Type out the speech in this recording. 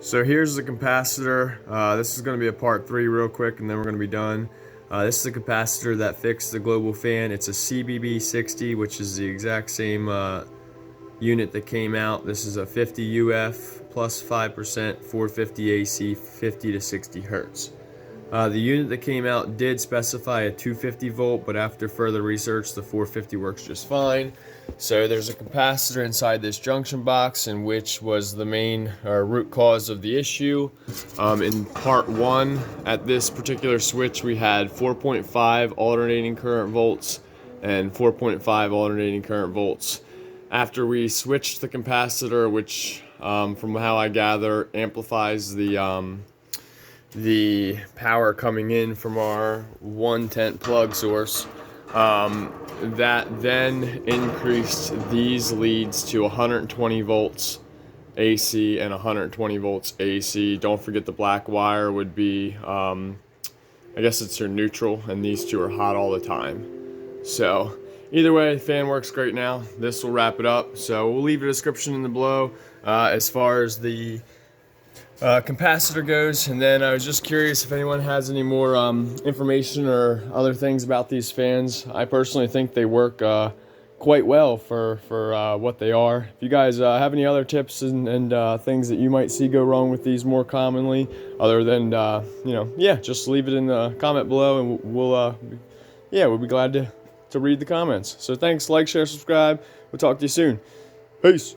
So here's the capacitor. This is going to be a part 3 real quick, and then we're going to be done. This is the capacitor that fixed the global fan. It's a CBB60, which is the exact same unit that came out. This is a 50 UF plus 5%, 450 AC, 50 to 60 hertz. The unit that came out did specify a 250 volt, but after further research, the 450 works just fine. So there's a capacitor inside this junction box, in which was the main root cause of the issue. In part 1, at this particular switch, we had 4.5 alternating current volts and 4.5 alternating current volts. After we switched the capacitor, which from how I gather amplifies the power coming in from our 110 plug source, that then increased these leads to 120 volts AC and 120 volts AC. Don't forget the black wire would be, I guess it's your neutral, and these two are hot all the time. So either way, the fan works great now. This will wrap it up. So we'll leave a description in the below as far as the capacitor goes, and then I was just curious if anyone has any more information or other things about these fans. I personally think they work quite well for what they are. If you guys have any other tips and things that you might see go wrong with these more commonly, other than just leave it in the comment below, and we'll be glad to read the comments. So thanks, like, share, subscribe. We'll talk to you soon. Peace.